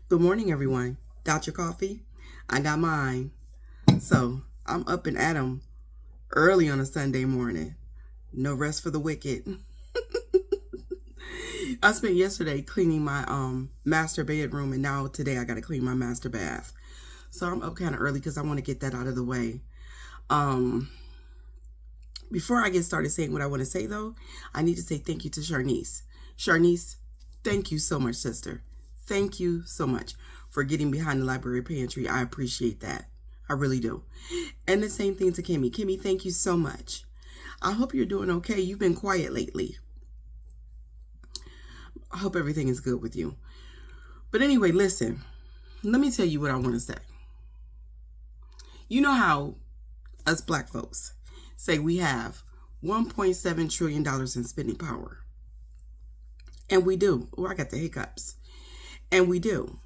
Good morning, everyone. Got your coffee? I got mine. So I'm up and at 'em early on a Sunday morning. No rest for the wicked. I spent yesterday cleaning my master bedroom, and now today I got to clean my master bath. So I'm up kind of early because I want to get that out of the way. Um, Before I get started saying what I want to say, though, I need to say thank you to Sharnice. Sharnice, thank you so much, sister. Thank you so much for getting behind the library pantry. I appreciate that. I really do. And the same thing to Kimmy. Kimmy, thank you so much. I hope you're doing okay. You've been quiet lately. I hope everything is good with you. But anyway, listen, let me tell you what I want to say. You know how us black folks say we have $1.7 trillion in spending power. And we do. Oh, I got the hiccups. And we do.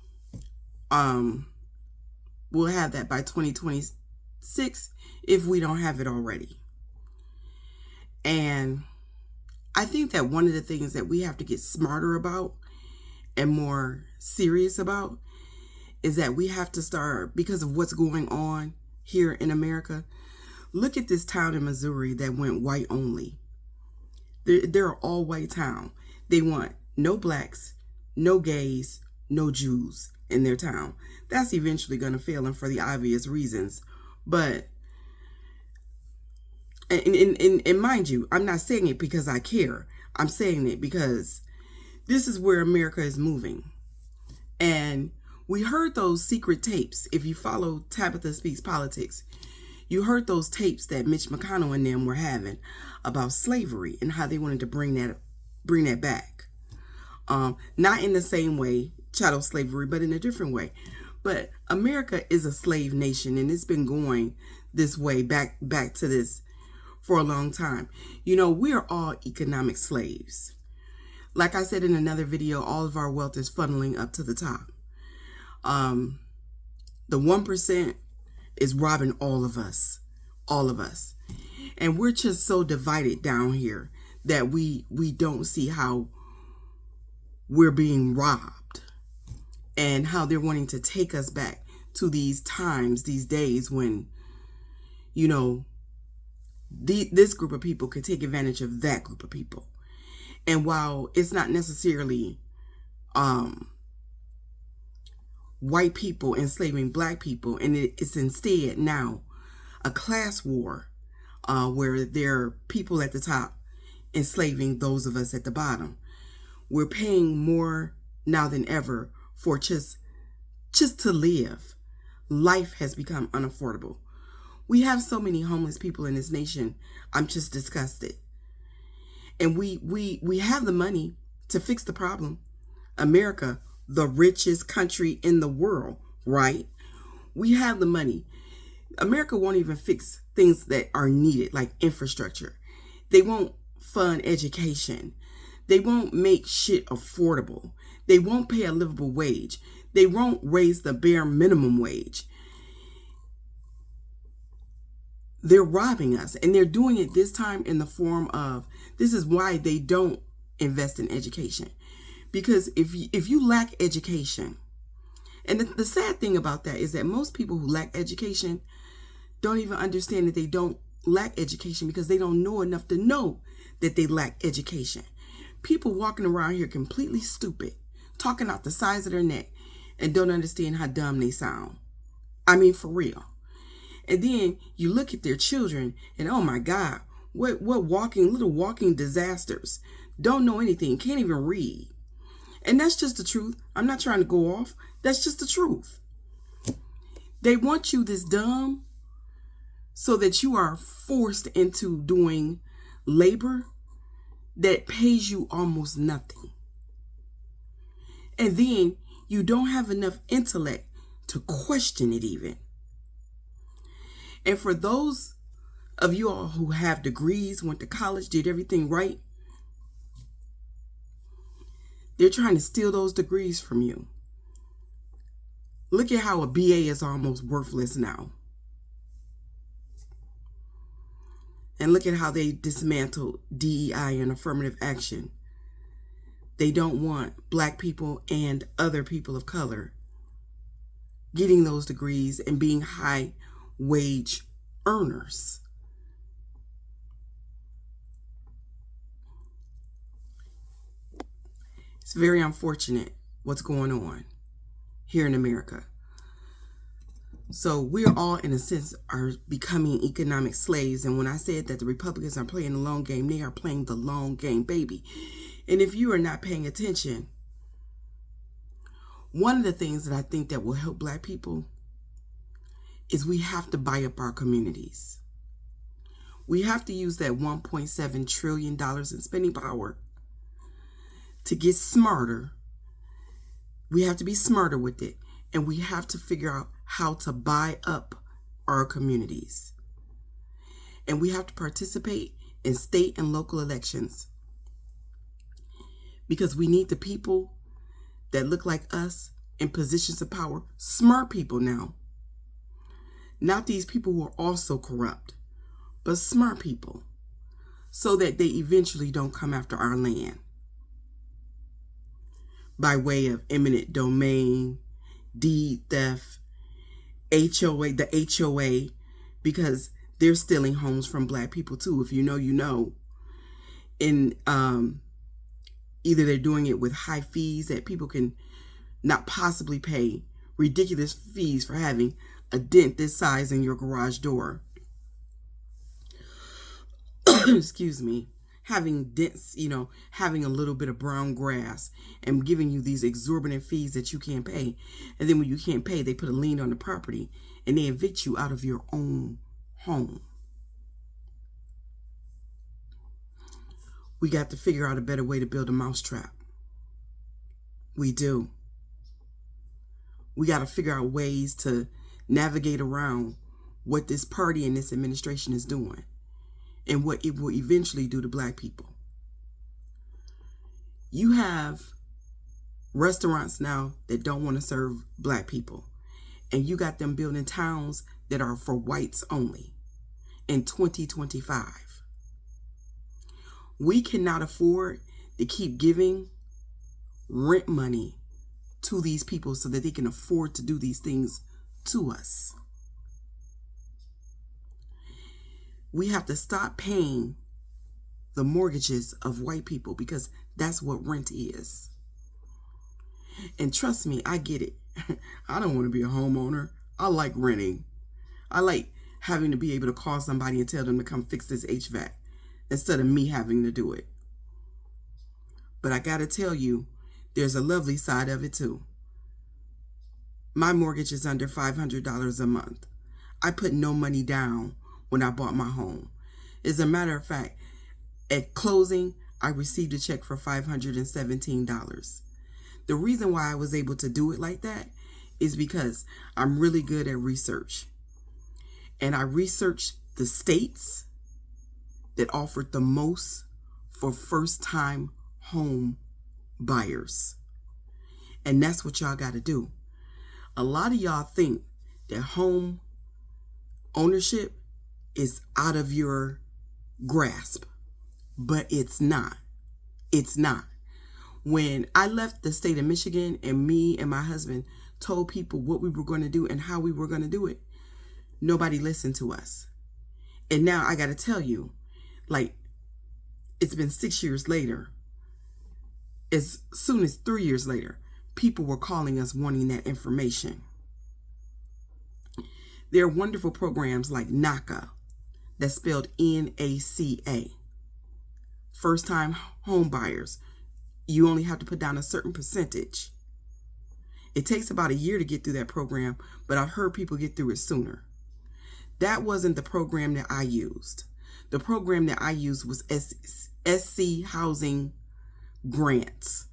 We'll have that by 2026 if we don't have it already. And I think that one of the things that we have to get smarter about and more serious about is that we have to start, because of what's going on here in America. Look at this town in Missouri that went white only. They're an all white town. They want no blacks, no gays, no Jews in their town. That's eventually going to fail them for the obvious reasons. But, and mind you, I'm not saying it because I care. I'm saying it because this is where America is moving. And we heard those secret tapes. If you follow Tabitha Speaks Politics, you heard those tapes that Mitch McConnell and them were having about slavery and how they wanted to bring that back. Not in the same way, chattel slavery, but in a different way. But America is a slave nation, and it's been going this way back to this for a long time. You know, we are all economic slaves. Like I said in another video, all of our wealth is funneling up to the top. The 1% is robbing all of us. And we're just so divided down here that we don't see how we're being robbed and how they're wanting to take us back to these times, these days when, you know, this group of people could take advantage of that group of people. And while it's not necessarily white people enslaving black people, and it's instead now a class war where there are people at the top enslaving those of us at the bottom. We're paying more now than ever for just to live. Life has become unaffordable. We have so many homeless people in this nation. I'm just disgusted. And we have the money to fix the problem. America, the richest country in the world, right? We have the money. America won't even fix things that are needed, like infrastructure. They won't fund education. They won't make shit affordable. They won't pay a livable wage. They won't raise the bare minimum wage. They're robbing us, and they're doing it this time in the form of, this is why they don't invest in education. Because if you lack education, and the sad thing about that is that most people who lack education don't even understand that they don't lack education because they don't know enough to know that they lack education. People walking around here completely stupid, talking out the sides of their neck, and don't understand how dumb they sound. I mean, for real. And then you look at their children and, oh my God, what little walking disasters. Don't know anything, can't even read. And that's just the truth. I'm not trying to go off. That's just the truth. They want you this dumb so that you are forced into doing labor that pays you almost nothing. And then you don't have enough intellect to question it even. And for those of you all who have degrees, went to college, did everything right, they're trying to steal those degrees from you. Look at how a BA is almost worthless now. And look at how they dismantled DEI and affirmative action. They don't want black people and other people of color getting those degrees and being high wage earners. It's very unfortunate what's going on here in America. So we're all, in a sense, are becoming economic slaves. And when I said that the Republicans are playing the long game, they are playing the long game, baby. And if you are not paying attention, one of the things that I think that will help Black people is we have to buy up our communities. We have to use that $1.7 trillion in spending power to get smarter. We have to be smarter with it. And we have to figure out how to buy up our communities. And we have to participate in state and local elections. Because we need the people that look like us in positions of power. Smart people now. Not these people who are also corrupt, but smart people. So that they eventually don't come after our land by way of eminent domain, deed theft, HOA, the HOA, because they're stealing homes from Black people too. If you know, you know. And either they're doing it with high fees that people can not possibly pay, ridiculous fees for having a dent this size in your garage door. Excuse me. Having dents, having a little bit of brown grass and giving you these exorbitant fees that you can't pay. And then when you can't pay, they put a lien on the property and they evict you out of your own home. We got to figure out a better way to build a mousetrap. We do. We got to figure out ways to navigate around what this party and this administration is doing and what it will eventually do to Black people. You have restaurants now that don't want to serve Black people, and you got them building towns that are for whites only in 2025. We cannot afford to keep giving rent money to these people so that they can afford to do these things to us. We have to stop paying the mortgages of white people because that's what rent is. And trust me, I get it. I don't want to be a homeowner. I like renting. I like having to be able to call somebody and tell them to come fix this HVAC instead of me having to do it. But I got to tell you, there's a lovely side of it too. My mortgage is under $500 a month. I put no money down when I bought my home. As a matter of fact, at closing, I received a check for $517. The reason why I was able to do it like that is because I'm really good at research. And I researched the states that offered the most for first-time home buyers. And that's what y'all got to do. A lot of y'all think that home ownership is out of your grasp, but it's not. It's not. When I left the state of Michigan and me and my husband told people what we were going to do and how we were going to do it, nobody listened to us. And now I got to tell you, like, it's been 6 years later. As soon as 3 years later, people were calling us wanting that information. There are wonderful programs like NACA, that's spelled NACA. First-time home buyers. You only have to put down a certain percentage. It takes about a year to get through that program, but I've heard people get through it sooner. That wasn't the program that I used. The program that I used was SC Housing Grants.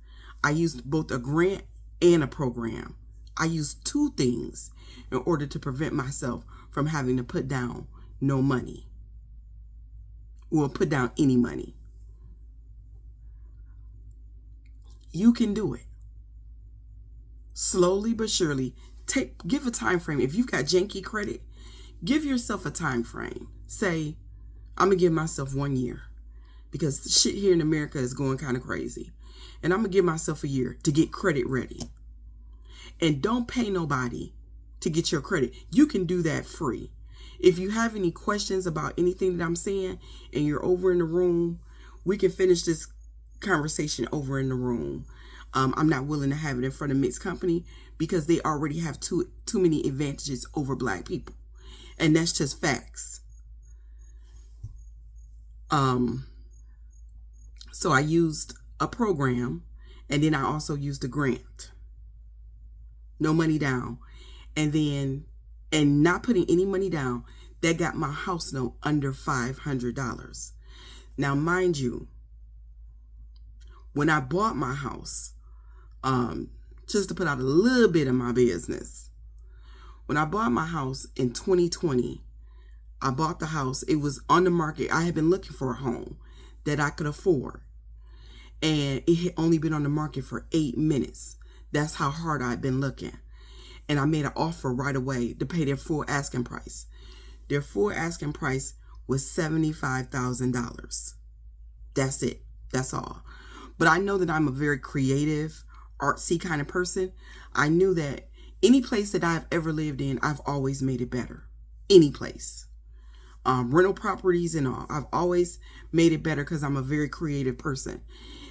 I used both a grant and a program. I used two things in order to prevent myself from having to put down no money. Or put down any money. You can do it. Slowly but surely, give a time frame. If you've got janky credit, give yourself a time frame. Say, I'm going to give myself 1 year because the shit here in America is going kind of crazy. And I'm going to give myself a year to get credit ready. And don't pay nobody to get your credit. You can do that free. If you have any questions about anything that I'm saying and you're over in the room, we can finish this conversation over in the room. I'm not willing to have it in front of mixed company because they already have too many advantages over black people. And that's just facts. So I used a program, and then I also used a grant. No money down. And not putting any money down, that got my house note under $500. Now, mind you, when I bought my house, just to put out a little bit of my business, when I bought my house in 2020, I bought the house. It was on the market. I had been looking for a home that I could afford. And it had only been on the market for 8 minutes. That's how hard I'd been looking. And I made an offer right away to pay their full asking price. Their full asking price was $75,000. That's it. That's all. But I know that I'm a very creative, artsy kind of person. I knew that any place that I've ever lived in, I've always made it better. Any place. Rental properties and all. I've always made it better because I'm a very creative person.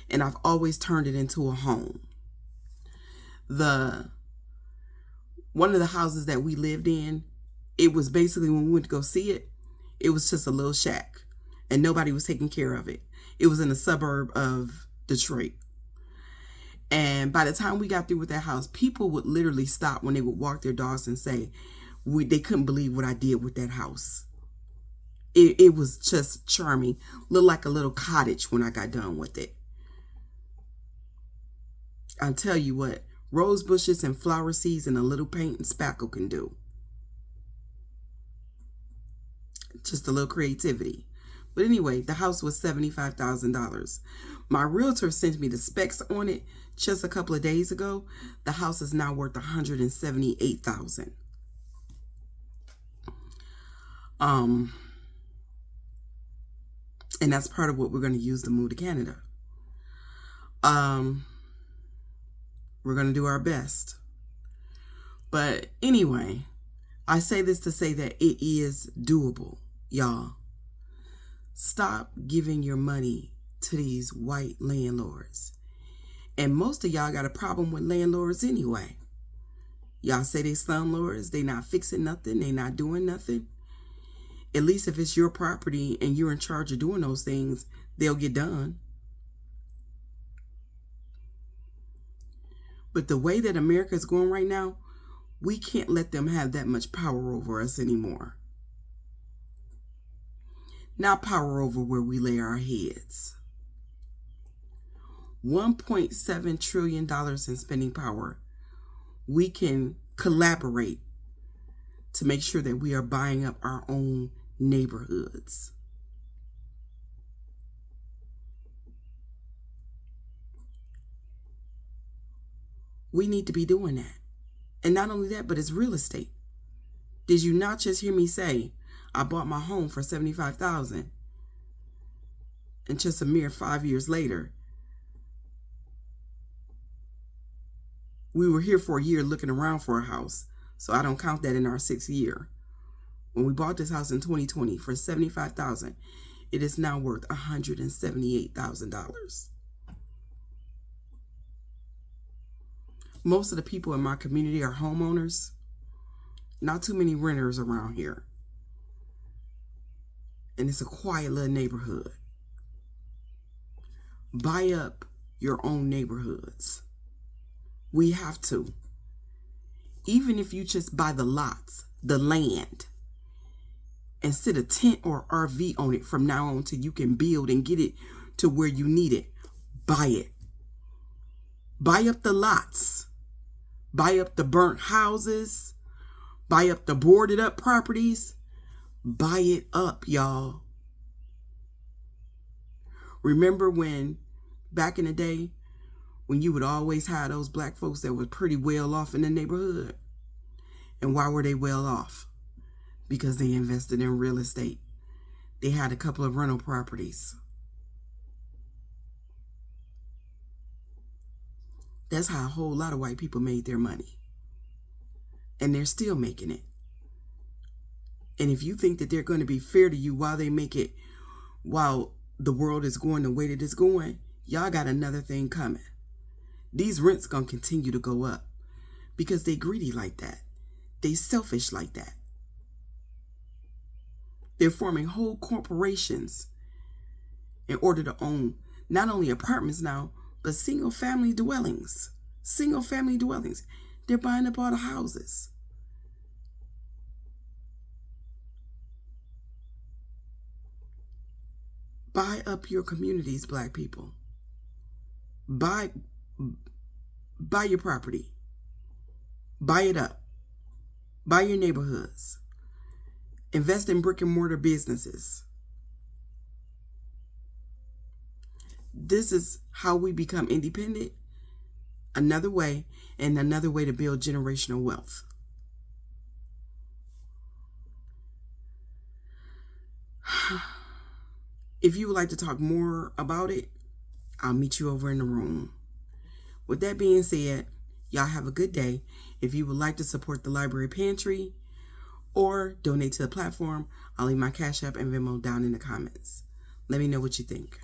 And I've always turned it into a home. One of the houses that we lived in, it was basically, when we went to go see it, it was just a little shack. And nobody was taking care of it. It was in a suburb of Detroit. And by the time we got through with that house, people would literally stop when they would walk their dogs and say they couldn't believe what I did with that house. It was just charming. Looked like a little cottage when I got done with it. I'll tell you what, rose bushes and flower seeds and a little paint and spackle can do. Just a little creativity. But anyway, the house was $75,000. My realtor sent me the specs on it just a couple of days ago. The house is now worth $178,000. And that's part of what we're going to use to move to Canada. We're going to do our best. But anyway, I say this to say that it is doable, y'all. Stop giving your money to these white landlords. And most of y'all got a problem with landlords anyway. Y'all say they slumlords, they not fixing nothing, they not doing nothing. At least if it's your property and you're in charge of doing those things, they'll get done. But the way that America is going right now, we can't let them have that much power over us anymore. Not power over where we lay our heads. $1.7 trillion in spending power. We can collaborate to make sure that we are buying up our own neighborhoods. We need to be doing that. And not only that, but it's real estate. Did you not just hear me say, I bought my home for $75,000, and just a mere 5 years later, we were here for a year looking around for a house, so I don't count that in our 6th year. When we bought this house in 2020 for $75,000, it is now worth $178,000. Most of the people in my community are homeowners. Not too many renters around here. And it's a quiet little neighborhood. Buy up your own neighborhoods. We have to. Even if you just buy the lots, the land, and sit a tent or RV on it from now on till you can build and get it to where you need it, buy it. Buy up the lots. Buy up the burnt houses. Buy up the boarded up properties. Buy it up, y'all. Remember when, back in the day, when you would always have those black folks that were pretty well off in the neighborhood? And why were they well off? Because they invested in real estate. They had a couple of rental properties. That's how a whole lot of white people made their money. and they're still making it. And if you think that they're going to be fair to you while they make it, while the world is going the way that it's going, y'all got another thing coming. These rents going to continue to go up because they greedy like that. They selfish like that. They're forming whole corporations in order to own not only apartments now, but single family dwellings. Single family dwellings. They're buying up all the houses. Buy up your communities, Black people. Buy your property. Buy it up. Buy your neighborhoods. Invest in brick and mortar businesses. This is how we become independent. Another way, and another way to build generational wealth. If you would like to talk more about it, I'll meet you over in the room. With that being said, y'all have a good day. If you would like to support the Library Pantry or donate to the platform, I'll leave my Cash App and Venmo down in the comments. Let me know what you think.